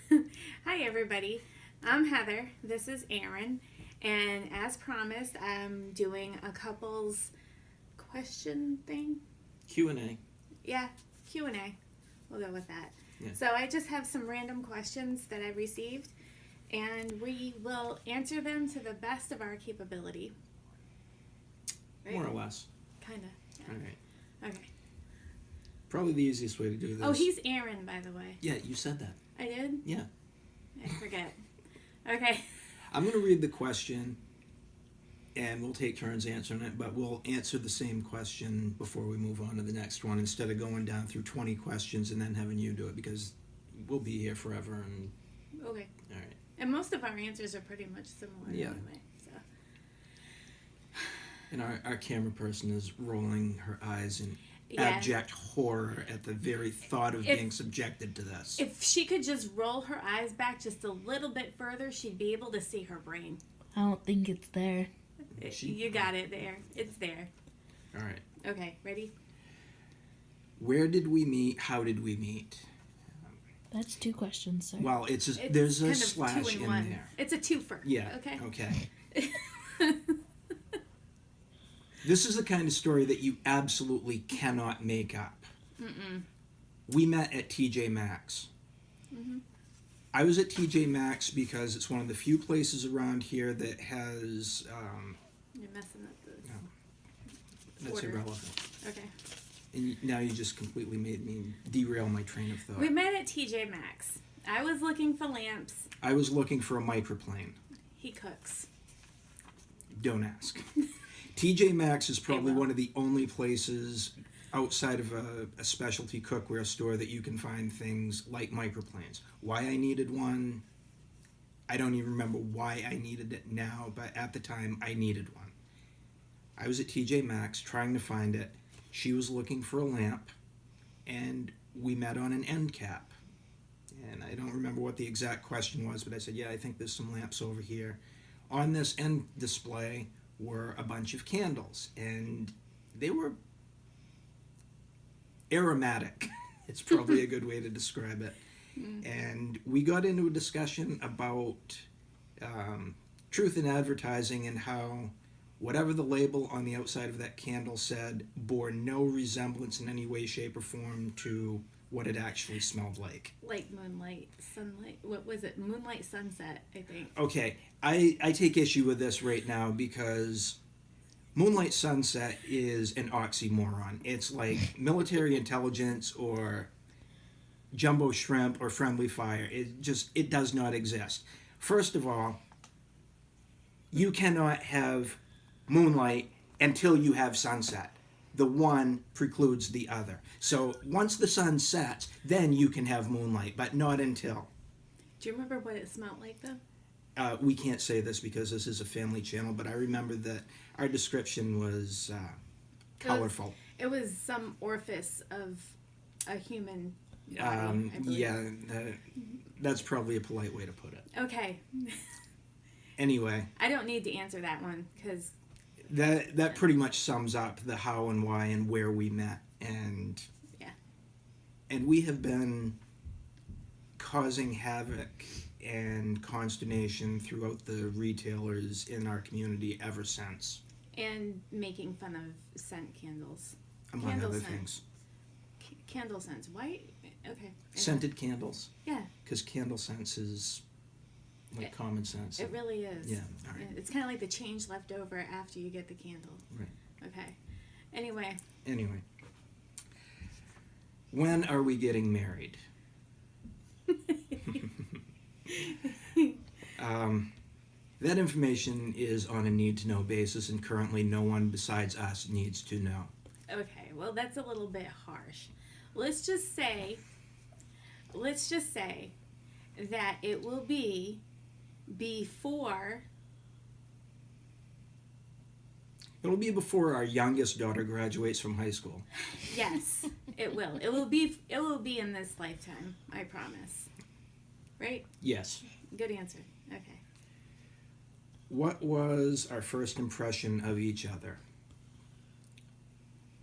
Hi, everybody. I'm Heather. This is Erin. And as promised, I'm doing a couples question thing. Q&A. Yeah, Q&A. We'll go with that. Yeah. So I just have some random questions that I received, and we will answer them to the best of our capability. Right? More or less. Kind of. Yeah. All right. Okay. Probably the easiest way to do this. Oh, he's Aaron, by the way. Yeah, you said that. I did? Yeah. I forget. Okay. I'm going to read the question, and we'll take turns answering it, but we'll answer the same question before we move on to the next one instead of going down through 20 questions and then having you do it, because we'll be here forever. And Okay. all right. And most of our answers are pretty much similar Yeah. anyway. So. And our camera person is rolling her eyes in Yeah. abject horror at the very thought of being subjected to this. If she could just roll her eyes back just a little bit further, she'd be able to see her brain. I don't think it's there. You got it there. It's there. All right. Okay, ready? Where did we meet? How did we meet? That's two questions, sir. Well, It's there's a kind of slash two in in one. there. It's a twofer. Yeah. Okay. Okay. This is the kind of story that you absolutely cannot make up. Mm-mm. We met at TJ Maxx. Mm-hmm. I was at TJ Maxx because it's one of the few places around here that has. You're messing up the That's order. irrelevant. Okay. And now you just completely made me derail my train of thought. We met at TJ Maxx. I was looking for lamps. I was looking for a microplane. He cooks. Don't ask. TJ Maxx is probably will. one of the only places outside of a specialty cookware store that you can find things like microplanes. Why I needed one, I don't even remember why I needed it now, but at the time I needed one. I was at TJ Maxx trying to find it. She was looking for a lamp, and we met on an end cap. And I don't remember what the exact question was, but I said, yeah, I think there's some lamps over here. On this end display were a bunch of candles, and they were aromatic. It's probably a good way to describe it. And we got into a discussion about truth in advertising and how whatever the label on the outside of that candle said bore no resemblance in any way, shape, or form to what it actually smelled like. Like moonlight, sunlight. What was it? Moonlight sunset, I think. Okay, I take issue with this right now because Moonlight Sunset is an oxymoron. It's like military intelligence or jumbo shrimp or friendly fire. It does not exist. First of all, you cannot have moonlight until you have sunset. The one precludes the other. So once the sun sets, then you can have moonlight, but not until. Do you remember what it smelled like, though? We can't say this because this is a family channel, but I remember that our description was colorful. It was some orifice of a human body, I believe. Yeah, that's probably a polite way to put it. Okay. Anyway, I don't need to answer that one because that pretty much sums up the how and why and where we met, and yeah, and we have been causing havoc and consternation throughout the retailers in our community ever since. and making fun of scent candles. Among Candle other scent. things. Candle scents. Why? Okay. Scented candles. Yeah, Because candle sense is like common sense. it really is. Yeah, all right. It's kind of like the change left over after you get the candle. Right. Okay. Anyway, Anyway. When are we getting married? That information is on a need-to-know basis, and currently no one besides us needs to know. okay. Well, that's a little bit harsh. Let's just say that it will be before. It'll be before our youngest daughter graduates from high school. Yes, it will. It will be in this lifetime. I promise. Right? Yes. Good answer. Okay. What was our first impression of each other?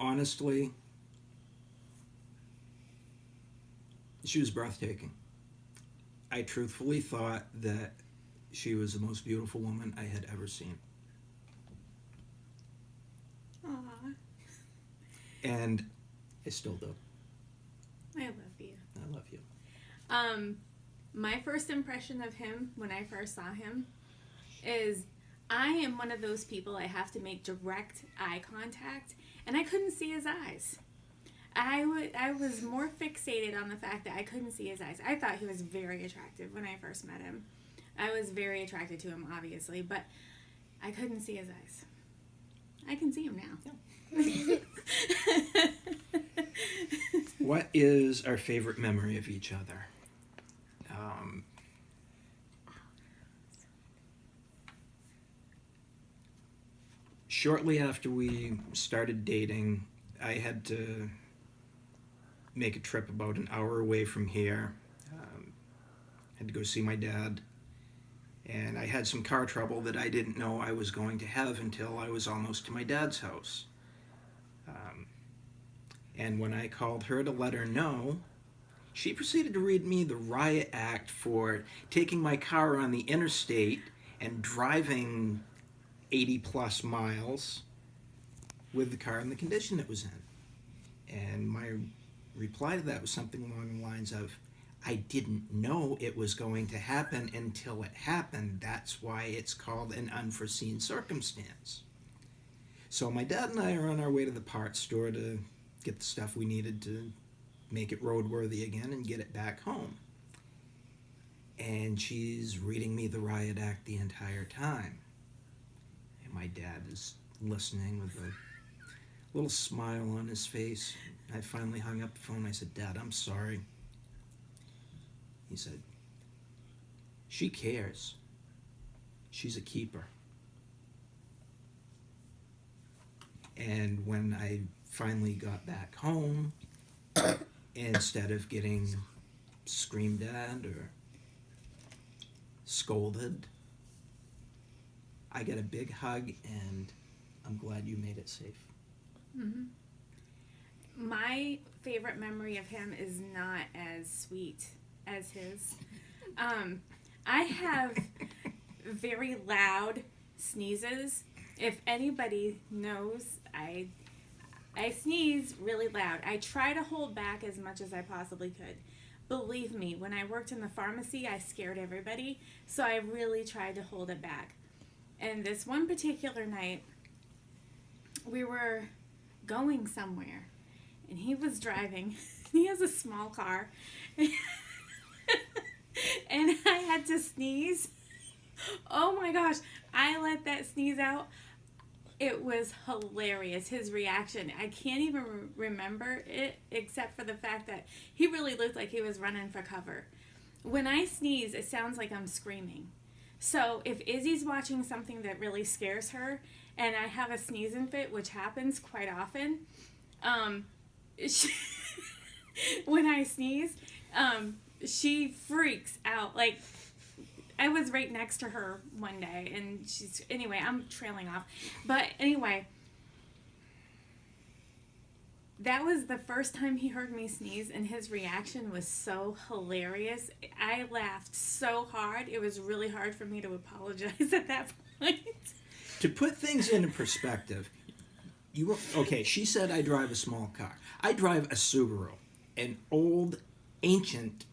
Honestly, she was breathtaking. I truthfully thought that she was the most beautiful woman I had ever seen. Aw, And I still do. I love you. I love you. My first impression of him when I first saw him is I am one of those people I have to make direct eye contact, and I couldn't see his eyes. I was more fixated on the fact that I couldn't see his eyes. I thought he was very attractive when I first met him. I was very attracted to him, obviously, but I couldn't see his eyes. I can see him now. What is our favorite memory of each other? Shortly after we started dating, I had to make a trip about an hour away from here. Had to go see my dad. And I had some car trouble that I didn't know I was going to have until I was almost to my dad's house. And when I called her to let her know, she proceeded to read me the riot act for taking my car on the interstate and driving 80 plus miles with the car in the condition it was in. And my reply to that was something along the lines of, I didn't know it was going to happen until it happened. That's why it's called an unforeseen circumstance. So my dad and I are on our way to the parts store to get the stuff we needed to make it roadworthy again and get it back home. And she's reading me the riot act the entire time. And my dad is listening with a little smile on his face. I finally hung up the phone. I said, Dad, I'm sorry. He said, she cares. She's a keeper. And when I finally got back home, instead of getting screamed at or scolded, I got a big hug, and I'm glad you made it safe. Mm-hmm. My favorite memory of him is not as sweet as his. I have very loud sneezes. If anybody knows, I sneeze really loud. I try to hold back as much as I possibly could. Believe me, when I worked in the pharmacy, I scared everybody, so I really tried to hold it back. And this one particular night, we were going somewhere, and he was driving. He has a small car, and I had to sneeze. Oh my gosh, I let that sneeze out. It was hilarious, his reaction. I can't even remember it, except for the fact that he really looked like he was running for cover. When I sneeze, it sounds like I'm screaming. So if Izzy's watching something that really scares her, and I have a sneezing fit, which happens quite often, when I sneeze, she freaks out. Like, I was right next to her one day, and anyway, I'm trailing off. But anyway, that was the first time he heard me sneeze, and his reaction was so hilarious. I laughed so hard, it was really hard for me to apologize at that point. To put things into perspective, she said I drive a small car. I drive a Subaru, an old, ancient,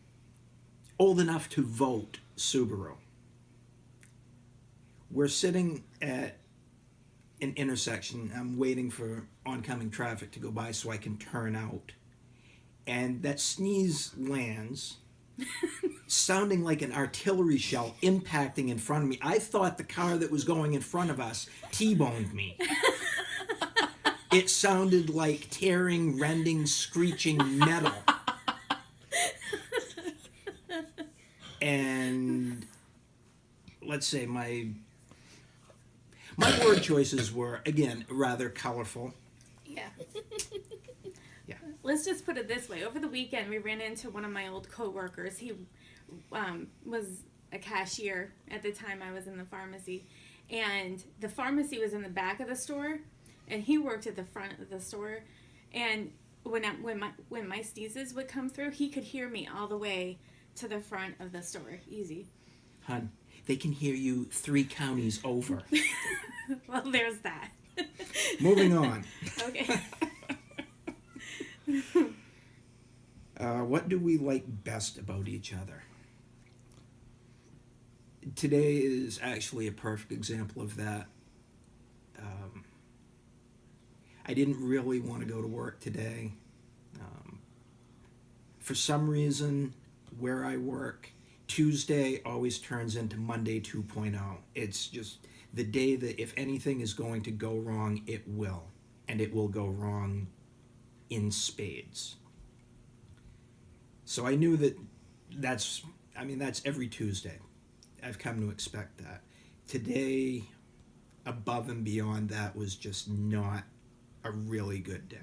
old enough to vote Subaru. We're sitting at an intersection. I'm waiting for oncoming traffic to go by so I can turn out. And that sneeze lands, sounding like an artillery shell impacting in front of me. I thought the car that was going in front of us T-boned me. It sounded like tearing, rending, screeching metal. And let's say my word choices were, again, rather colorful. Yeah. Yeah. Let's just put it this way. Over the weekend, we ran into one of my old coworkers. He was a cashier at the time I was in the pharmacy. And the pharmacy was in the back of the store, and he worked at the front of the store. And when my sneezes would come through, he could hear me all the way to the front of the store. Easy. Hun, they can hear you 3 counties over. Well, there's that. Moving on. Okay. What do we like best about each other? Today is actually a perfect example of that. I didn't really want to go to work today. For some reason, where I work, Tuesday always turns into Monday 2.0. It's just the day that if anything is going to go wrong, it will. And it will go wrong in spades. So I knew that's every Tuesday. I've come to expect that. Today, above and beyond that, was just not a really good day.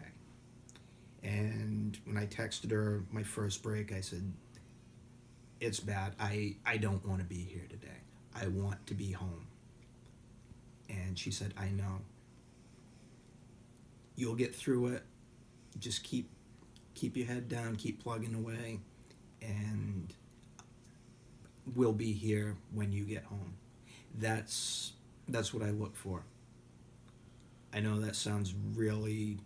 And when I texted her my first break, I said, it's bad. I don't want to be here today. I want to be home. And she said, I know. You'll get through it. Just keep your head down, keep plugging away, and we'll be here when you get home. That's what I look for. I know that sounds really,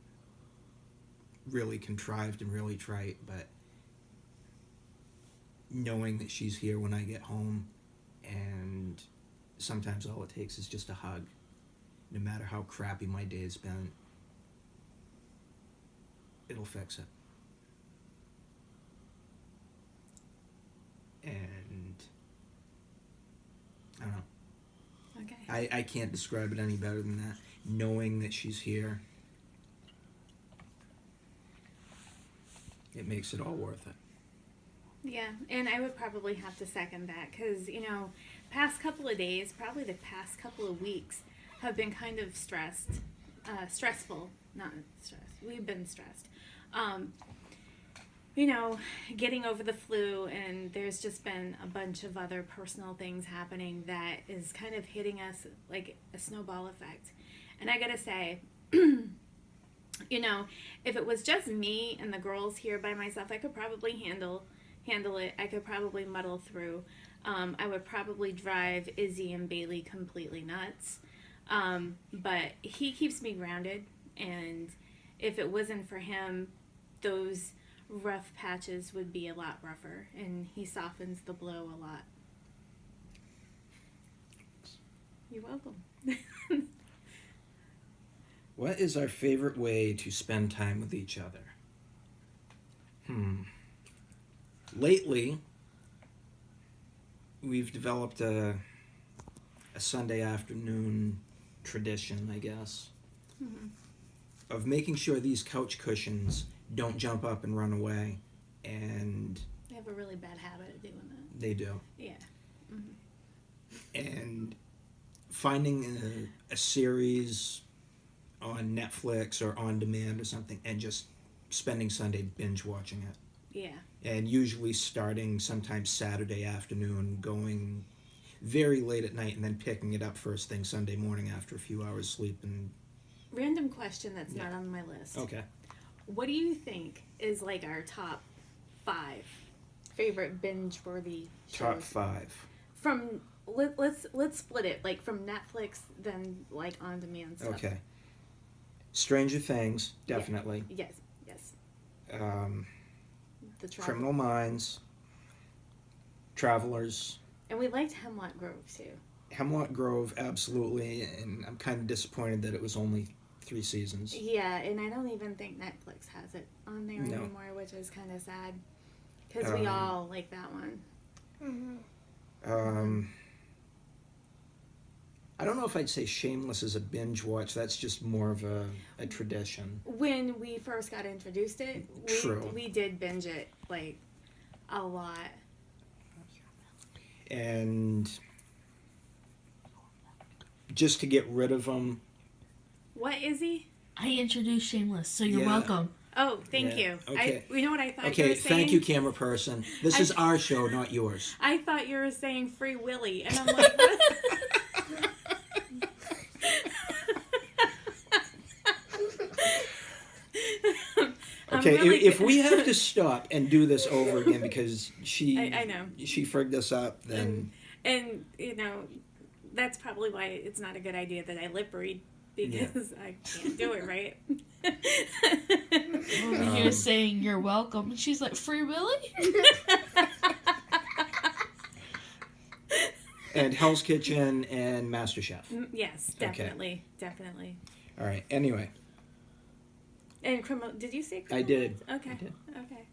really contrived and really trite, but knowing that she's here when I get home, and sometimes all it takes is just a hug, no matter how crappy my day's been, it'll fix it. And I don't know. Okay. I can't describe it any better than that. Knowing that she's here, it makes it all worth it. Yeah, and I would probably have to second that because, past couple of days, probably the past couple of weeks, have been kind of stressful, not stressed. We've been stressed. Getting over the flu, and there's just been a bunch of other personal things happening that is kind of hitting us like a snowball effect. And I gotta say, if it was just me and the girls here by myself, I could probably handle it. I could probably muddle through. I would probably drive Izzy and Bailey completely nuts. But he keeps me grounded, and if it wasn't for him, those rough patches would be a lot rougher, and he softens the blow a lot. You're welcome. What is our favorite way to spend time with each other? Lately, we've developed a Sunday afternoon tradition, I guess, of making sure these couch cushions don't jump up and run away. And They have a really bad habit of doing that. they do. Yeah. And finding a series on Netflix or on demand or something, and just spending Sunday binge watching it. Yeah. And usually starting sometime Saturday afternoon, going very late at night, and then picking it up first thing Sunday morning after a few hours sleep. And Random question that's Yeah. not on my list. okay, What do you think is like our top 5 favorite binge-worthy shows? top 5. From let's split it, like from Netflix, then like on demand stuff. Okay, Stranger Things, definitely. Yes. The travel. Criminal Minds, Travelers, And we liked Hemlock Grove too. Hemlock Grove, absolutely. And I'm kind of disappointed that it was only 3 seasons. Yeah, and I don't even think Netflix has it on there No. anymore, which is kind of sad. Because we all like that one. I don't know if I'd say Shameless is a binge watch. That's just more of a tradition. When we first got introduced it, True. we did binge it like a lot. And just to get rid of them. What, Izzy? I introduced Shameless, so you're Yeah. welcome. Oh, thank Yeah, you. okay. You know what I thought you Okay, were saying? thank you, camera person. This is our show, not yours. I thought you were saying Free Willy, and I'm like, what? Okay, really if we have to stop and do this over again because I know. she frigged us up, then And you know, that's probably why it's not a good idea that I lip read because I can't do it right. Over here saying you're welcome. And she's like, Free Willy? and Hell's Kitchen and MasterChef. Yes, definitely, definitely. All right. Anyway, And criminal? Did you say criminal? I did. Okay. I did. Okay.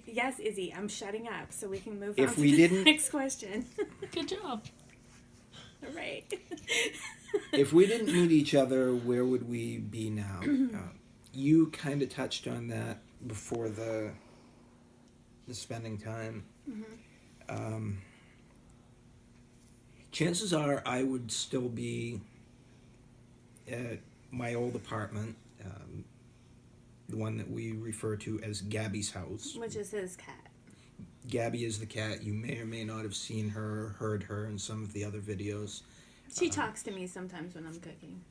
Yes, Izzy, I'm shutting up so we can move If on to we the didn't- next question. Good job. All right. if we didn't meet each other, where would we be now? You kind of touched on that before the spending time. Chances are I would still be at my old apartment, the one that we refer to as Gabby's house. Which is his cat. Gabby is the cat. You may or may not have seen her, heard her in some of the other videos. She talks to me sometimes when I'm cooking.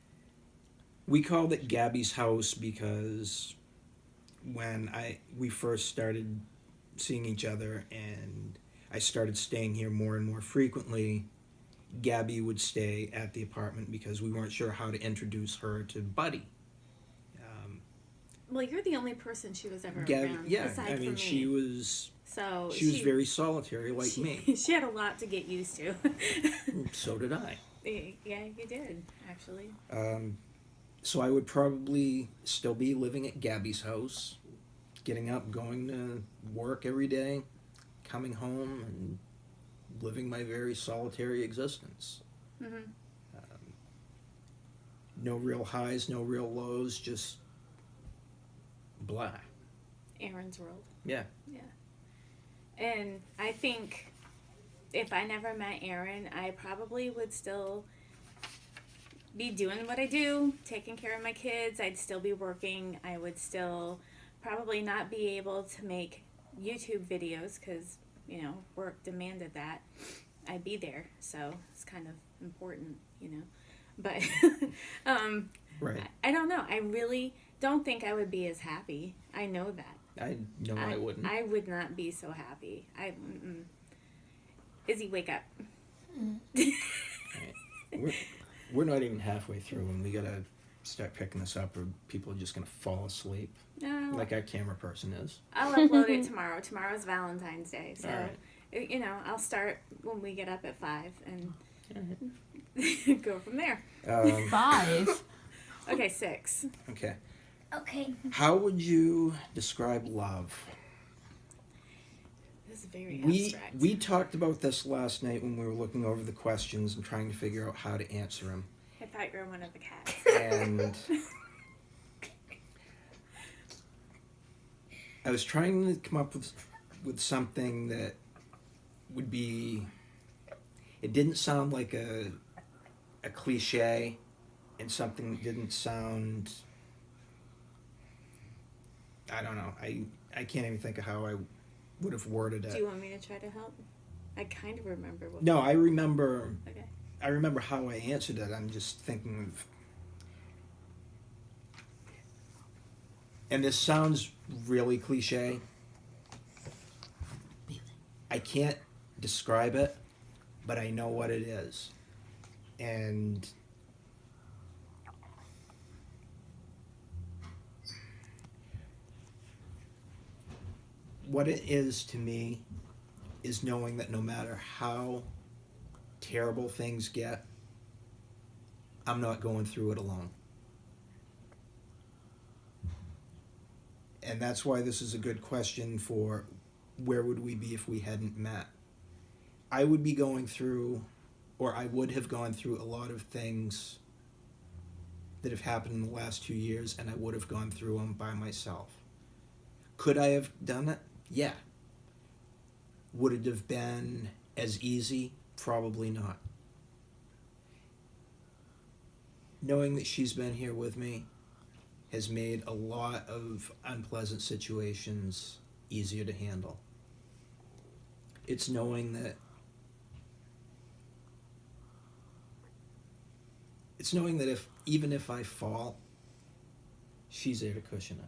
We called it Gabby's house because when we first started seeing each other and I started staying here more and more frequently, Gabby would stay at the apartment because we weren't sure how to introduce her to Buddy. Well, you're the only person she was ever Gabby, around yeah, aside I mean, from me. she was she very solitary like me. She had a lot to get used to. So did I. Yeah, you did, actually. So I would probably still be living at Gabby's house, getting up, going to work every day, coming home, and living my very solitary existence. Mm-hmm. No real highs, no real lows, just blah. Aaron's world. Yeah. Yeah. And I think if I never met Aaron, I probably would still be doing what I do, taking care of my kids. I'd still be working. I would still probably not be able to make YouTube videos because, you know, work demanded that. I'd be there. So it's kind of important, you know. But Right. I don't know. I really don't think I would be as happy. I know that. I know I wouldn't. I would not be so happy. Izzy, wake up. We're not even halfway through, and we gotta start picking this up, or people are just gonna fall asleep, No, like our camera person is. I'll upload it tomorrow. Tomorrow's Valentine's Day, so All right. you know I'll start when we get up at 5 and All go from there. right. 5. Okay, 6. Okay. Okay. How would you describe love? This is very We abstract. we talked about this last night when we were looking over the questions and trying to figure out how to answer them. I thought you were one of the cats. And I was trying to come up with something that would be. It didn't sound like a cliche, and something that didn't sound. I don't know. I can't even think of how I would have worded it. Do you want me to try to help? I kind of remember what. No, I remember. Okay. I remember how I answered it. I'm just thinking of. And this sounds really cliche. I can't describe it, but I know what it is. And what it is to me is knowing that no matter how terrible things get, I'm not going through it alone. And that's why this is a good question for where would we be if we hadn't met. I would be going through, or I would have gone through a lot of things that have happened in the last 2 years, and I would have gone through them by myself. Could I have done it? Yeah. Would it have been as easy? Probably not. Knowing that she's been here with me has made a lot of unpleasant situations easier to handle. It's knowing that even if I fall, she's there to cushion it.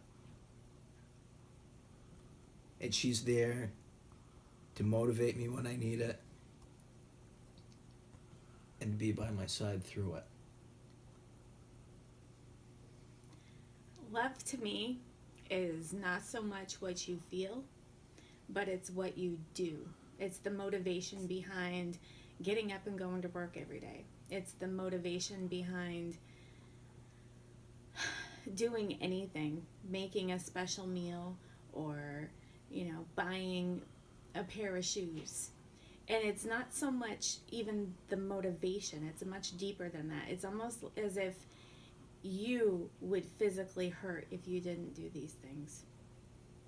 and she's there to motivate me when I need it and be by my side through it. Love to me is not so much what you feel, but it's what you do. It's the motivation behind getting up and going to work every day. It's the motivation behind doing anything, making a special meal, or, buying a pair of shoes. And it's not so much even the motivation. It's much deeper than that. It's almost as if you would physically hurt if you didn't do these things.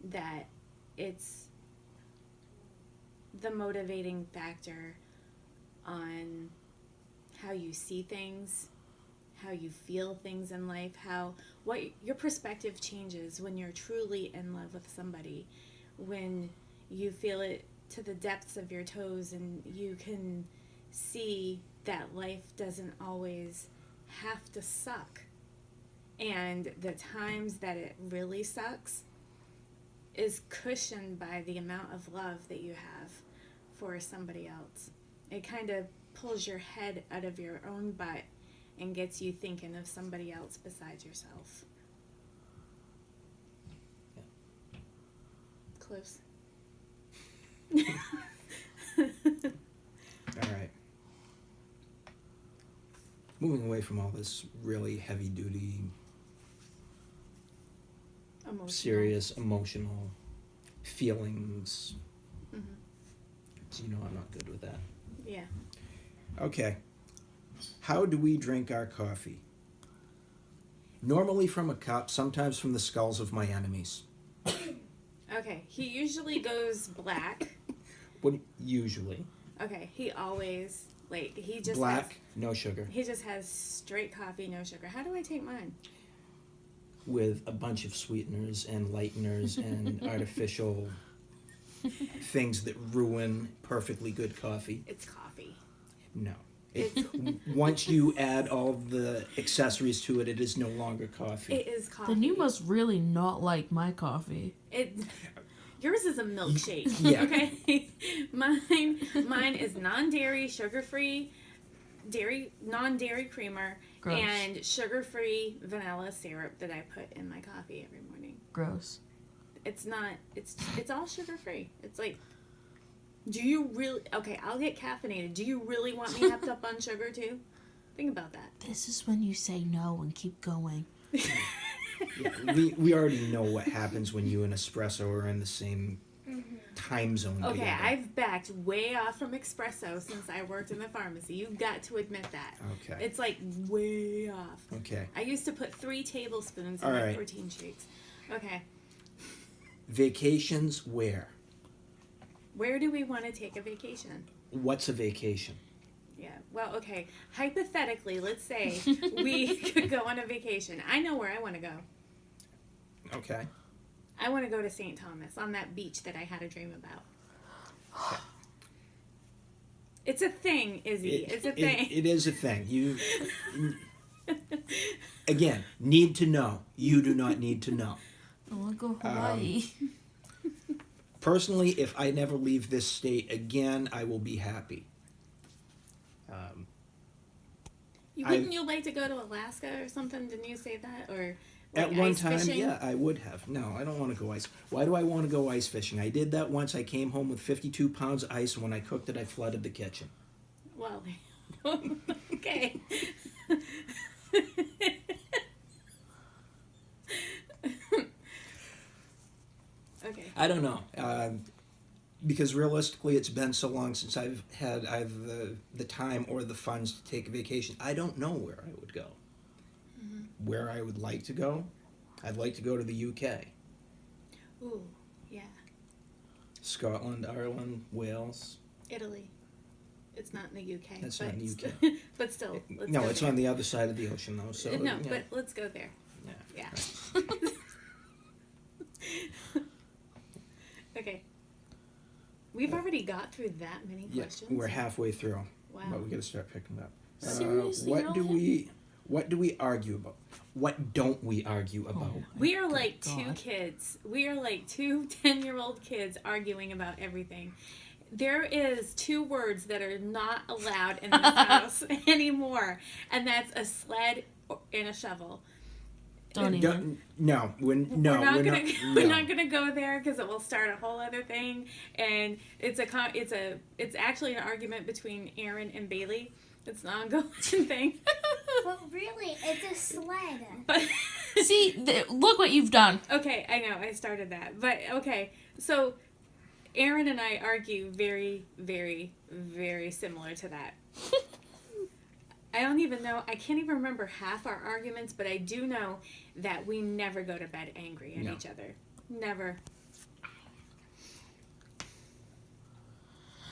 That it's the motivating factor on how you see things, how you feel things in life, what your perspective changes when you're truly in love with somebody, when you feel it to the depths of your toes and you can see that life doesn't always have to suck. And the times that it really sucks is cushioned by the amount of love that you have for somebody else. It kind of pulls your head out of your own butt and gets you thinking of somebody else besides yourself. Yeah. Close. All right. Moving away from all this really heavy-duty, Emotional. serious, emotional feelings. Mm-hmm. So I'm not good with that. Yeah. Okay. How do we drink our coffee? Normally from a cup, sometimes from the skulls of my enemies. Okay. He usually goes black. What usually? Okay. He always, he just Black, no sugar. He just has straight coffee, no sugar. How do I take mine? With a bunch of sweeteners and lighteners and artificial things that ruin perfectly good coffee. It's coffee. No. Once you add all the accessories to it, it is no longer coffee. It is coffee. Then you must really not like my coffee. Yours is a milkshake. Yeah. Okay. Mine is non-dairy, sugar-free, non-dairy creamer, Gross. and sugar-free vanilla syrup that I put in my coffee every morning. Gross. It's not. It's all sugar-free. It's like, do you really? Okay, I'll get caffeinated. Do you really want me hepped up on sugar too? Think about that. This is when you say no and keep going. Yeah, we already know what happens when you and espresso are in the same time zone Okay, together. I've backed way off from espresso since I worked in the pharmacy. You've got to admit that. Okay. It's way off. Okay. I used to put 3 tablespoons in All my right. protein shakes. Okay. Vacations where? Where do we want to take a vacation? What's a vacation? Yeah. Well, okay. Hypothetically, let's say we could go on a vacation. I know where I want to go. Okay. I want to go to St. Thomas on that beach that I had a dream about. Okay. It's a thing, Izzy. It's a thing. It is a thing. You again need to know. You do not need to know. I want to go Hawaii. Personally, if I never leave this state again, I will be happy. Wouldn't you like to go to Alaska or something? Didn't you say that? Or At one ice time, fishing? yeah, I would have. No, I don't want to go ice. Why do I want to go ice fishing? I did that once. I came home with 52 pounds of ice, and when I cooked it, I flooded the kitchen. Well, okay. Okay. I don't know. Because realistically, it's been so long since I've had either the time or the funds to take a vacation. I don't know where I would go. Mm-hmm. Where I would like to go? I'd like to go to the UK. Ooh, yeah. Scotland, Ireland, Wales. Italy. It's not in the UK. That's but not in the UK. But still, let's No, go it's there. on the other side of the ocean, though. So No, yeah. but let's go there. Yeah. Yeah. Okay. We've already got through that many Yeah, questions. we're halfway through. Wow. But we got to start picking up. Seriously, What y'all do have- we What do we argue about? What don't we argue about? We are like God. two kids. We are like two 10-year-old kids arguing about everything. There is 2 words that are not allowed in this house anymore, and that's a sled and a shovel. Don't even. No, We're no, not gonna no. go there because it will start a whole other thing, and it's actually an argument between Aaron and Bailey. It's an ongoing thing. But really, it's a sled. But See, look what you've done. okay, I know I started that, but okay, so Aaron and I argue very, very, very similar to that. I don't even know, I can't even remember half our arguments, but I do know that we never go to bed angry at No. each other. Never.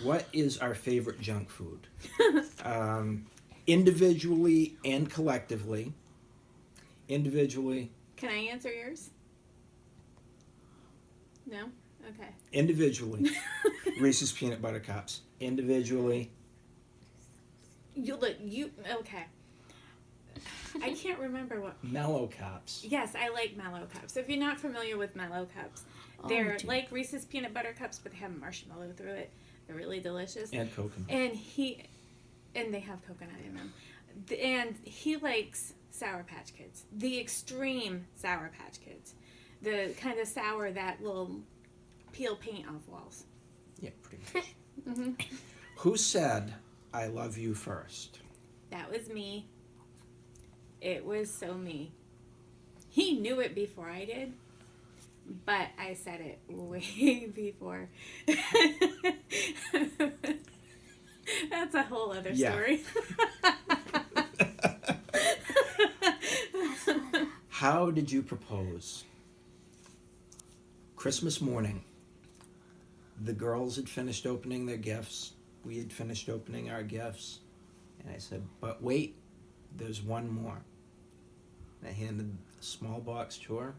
What is our favorite junk food? Individually and collectively. Individually. Can I answer yours? No? Okay. Individually. Reese's Peanut Butter Cups. Individually. Okay. I can't remember what. Mellow Cups. Yes, I like Mellow Cups. If you're not familiar with Mellow Cups, they're dear. like Reese's Peanut Butter Cups, but they have marshmallow through it. They're really delicious. And coconut. And they have coconut in them. And he likes Sour Patch Kids. The extreme Sour Patch Kids. The kind of sour that will peel paint off walls. Yeah, pretty much. Hmm. Who said, I love you first? That was me. It was so me. He knew it before I did, but I said it way before. That's a whole other Yeah. story. How did you propose? Christmas morning. The girls had finished opening their gifts. We had finished opening our gifts. And I said, but wait, there's one more. And I handed a small box to her.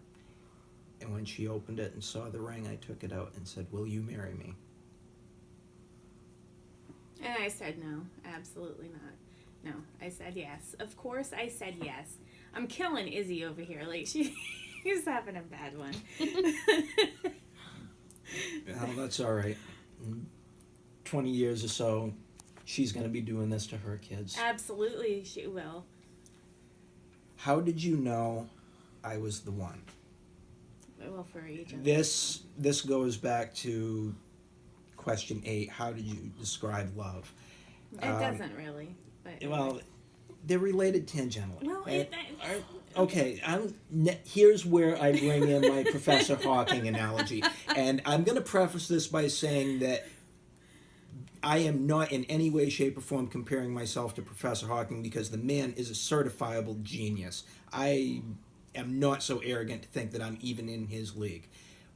And when she opened it and saw the ring, I took it out and said, will you marry me? And I said no, absolutely not. No, I said yes. Of course I said yes. I'm killing Izzy over here. Like, she's having a bad one. Well, that's all right. In 20 years or so, she's going to be doing this to her kids. Absolutely she will. How did you know I was the one? Well, for each other. This goes back to question 8. How did you describe love? It doesn't really. But Well, they're related tangentially. Well, Okay, here's where I bring in my Professor Hawking analogy. And I'm going to preface this by saying that I am not in any way, shape, or form comparing myself to Professor Hawking because the man is a certifiable genius. I am not so arrogant to think that I'm even in his league.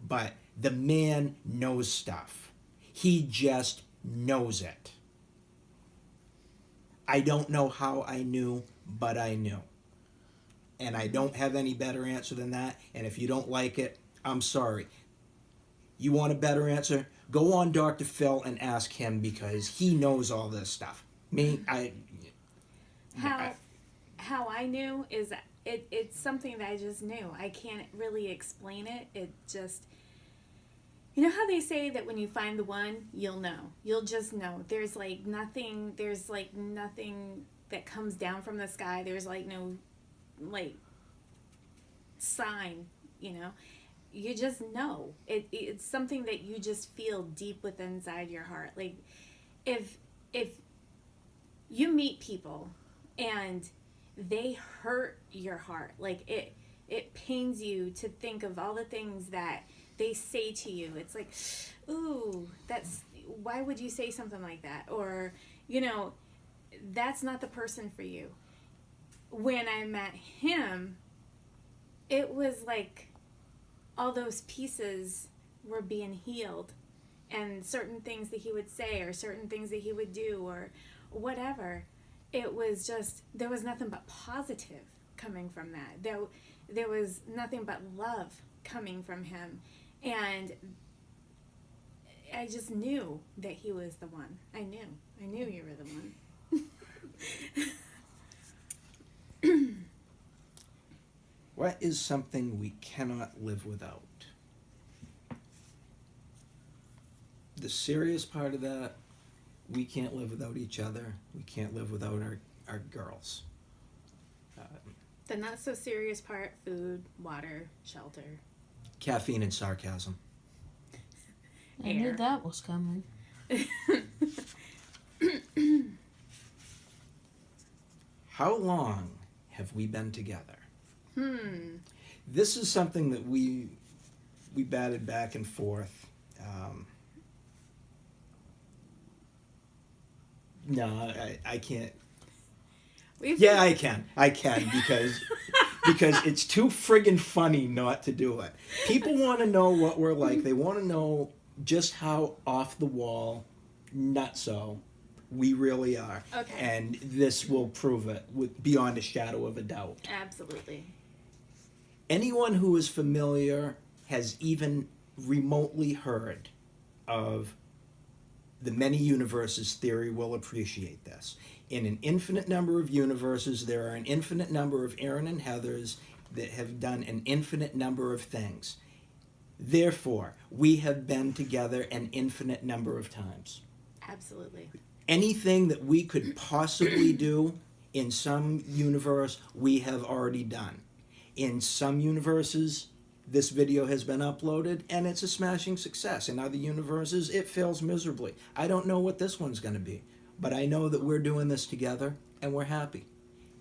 But the man knows stuff. He just knows it. I don't know how I knew, but I knew. And I don't have any better answer than that. And if you don't like it, I'm sorry. You want a better answer? Go on Dr. Phil and ask him because he knows all this stuff. Me, How I knew is it's something that I just knew. I can't really explain it. It just, you know how they say that when you find the one, you'll know. You'll just know. There's like nothing that comes down from the sky. There's like no like sign, you know. You just know. It's something that you just feel deep within inside your heart. Like if you meet people and they hurt your heart, like it pains you to think of all the things that they say to you. It's like, ooh, why would you say something like that? Or, you know, that's not the person for you. When I met him, it was like all those pieces were being healed, and certain things that he would say or certain things that he would do or whatever, it was just, there was nothing but positive coming from that. There was nothing but love coming from him, and I just knew that he was the one. I knew you were the one. What is something we cannot live without? The serious part of that, we can't live without each other. We can't live without our girls. The not so serious part: food, water, shelter. Caffeine and sarcasm. I knew that was coming. How long have we been together? This is something that we batted back and forth. No, I can't. Yeah, I can because it's too friggin' funny not to do it. People want to know what we're like. They want to know just how off the wall, nutso we really are. Okay. And this will prove it beyond a shadow of a doubt. Absolutely. Anyone who is familiar has even remotely heard of the many universes theory will appreciate this. In an infinite number of universes, there are an infinite number of Aaron and Heathers that have done an infinite number of things. Therefore, we have been together an infinite number of times. Absolutely. Anything that we could possibly do in some universe, we have already done. In some universes, this video has been uploaded and it's a smashing success. In other universes, it fails miserably. I don't know what this one's going to be, but I know that we're doing this together and we're happy.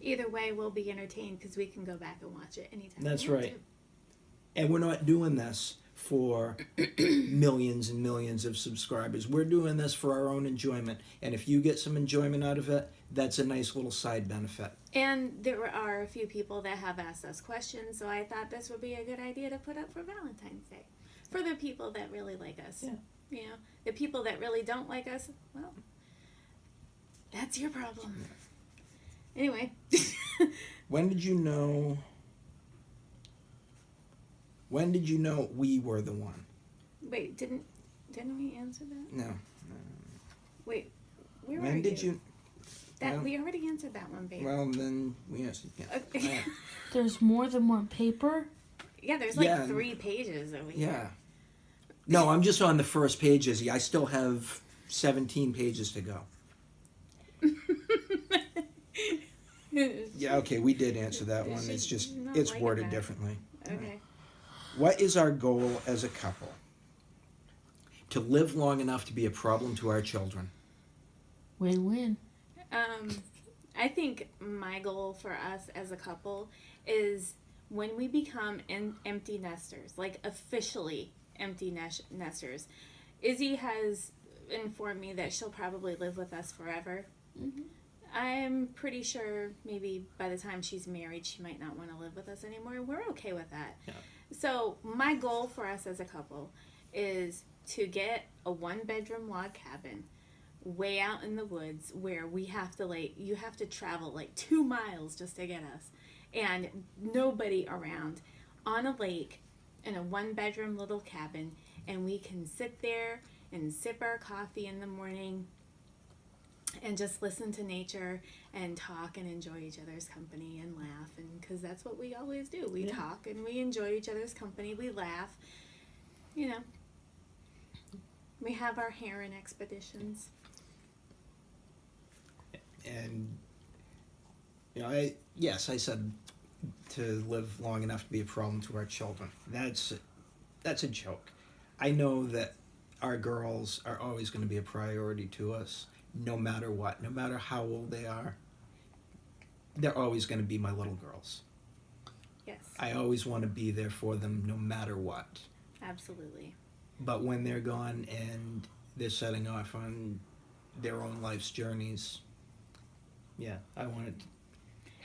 Either way, we'll be entertained because we can go back and watch it anytime. That's we want right. to. And we're not doing this for millions and millions of subscribers. We're doing this for our own enjoyment. And if you get some enjoyment out of it, that's a nice little side benefit. And there are a few people that have asked us questions, so I thought this would be a good idea to put up for Valentine's Day. For the people that really like us. Yeah. You know, the people that really don't like us, well, that's your problem. Anyway. When did you know we were the one? Wait, didn't we answer that? No. Wait, where When are did you? That well, we already answered that one, babe. Well, then we answered. Yeah. Okay. There's more than one paper? Yeah, there's like Yeah. 3 pages over Yeah. here. No, I'm just on the first page, Izzy. I still have 17 pages to go. Yeah, okay, we did answer that one. It's just, Not it's like worded that. differently. Okay. What is our goal as a couple? To live long enough to be a problem to our children. Win-win. I think my goal for us as a couple is when we become empty nesters, like officially empty nesters. Izzy has informed me that she'll probably live with us forever. Mm-hmm. I'm pretty sure maybe by the time she's married, she might not want to live with us anymore. We're okay with that. Yeah. So my goal for us as a couple is to get a 1-bedroom log cabin way out in the woods where we have to you have to travel like 2 miles just to get us, and nobody around, on a lake in a 1-bedroom little cabin, and we can sit there and sip our coffee in the morning and just listen to nature and talk and enjoy each other's company and laugh, and because that's what we always do. We talk and we enjoy each other's company. We laugh, you know. We have our heron expeditions. And, you know, I said to live long enough to be a problem to our children. That's a joke. I know that our girls are always going to be a priority to us, no matter what, no matter how old they are. They're always going to be my little girls. Yes. I always want to be there for them no matter what. Absolutely. But when they're gone and they're setting off on their own life's journeys, yeah, I want it.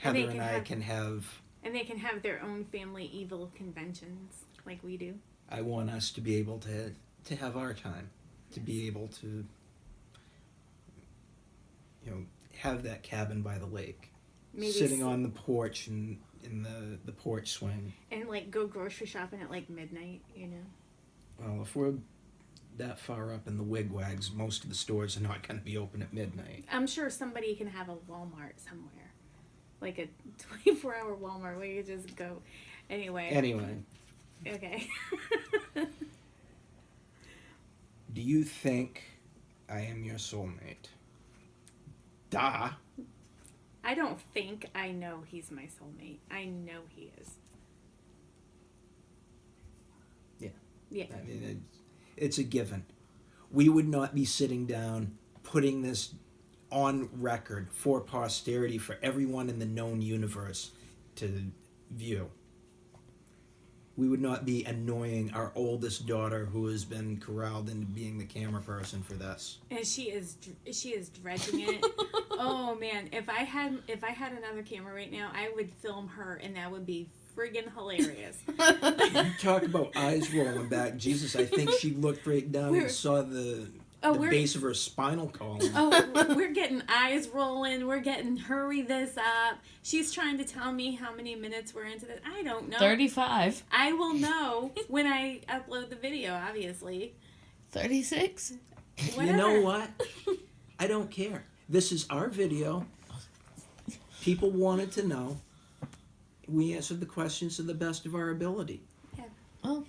And Heather and I can have. And they can have their own family evil conventions like we do. I want us to be able to have our time, to be able to, you know, have that cabin by the lake, Maybe sitting on the porch and in the porch swing. And like go grocery shopping at like midnight, you know. Well, if we're that far up in the wigwags, most of the stores are not going to be open at midnight. I'm sure somebody can have a Walmart somewhere. Like a 24-hour Walmart where you just go. Anyway, Okay. do you think I am your soulmate? Duh. I don't think I know he's my soulmate. I know he is. Yeah. Yeah. I mean, it's a given. We would not be sitting down putting this on record for posterity for everyone in the known universe to view. We would not be annoying our oldest daughter who has been corralled into being the camera person for this. And she is dredging it. Oh man, if I had another camera right now, I would film her, and that would be friggin' hilarious. You talk about eyes rolling back. Jesus, I think she looked right down and saw the base of her spinal column. Oh, we're getting eyes rolling. We're getting hurry this up. She's trying to tell me how many minutes we're into this. I don't know. 35. I will know when I upload the video, obviously. 36. Whatever. You know what? I don't care. This is our video. People wanted to know. We answered the questions to the best of our ability. Yeah. Oh.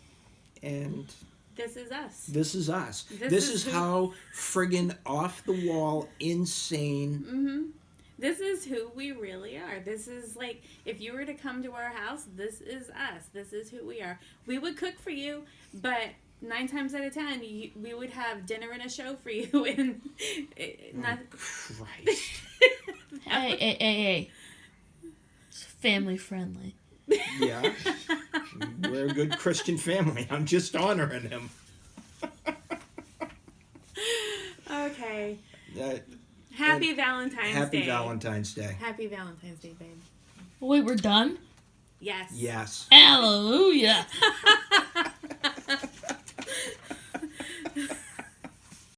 And This is us. this is us. This This is is who- how friggin' off the wall, insane. Mm-hmm. This is who we really are. This is like, if you were to come to our house, this is us. This is who we are. We would cook for you, but 9 times out of 10, we would have dinner and a show for you. And not. Christ. Hey. It's family friendly. Yeah. We're a good Christian family. I'm just honoring him. Okay. Uh, Happy Valentine's Day. Happy Valentine's Day. Happy Valentine's Day, babe. Wait, we're done? Yes. Yes. Hallelujah.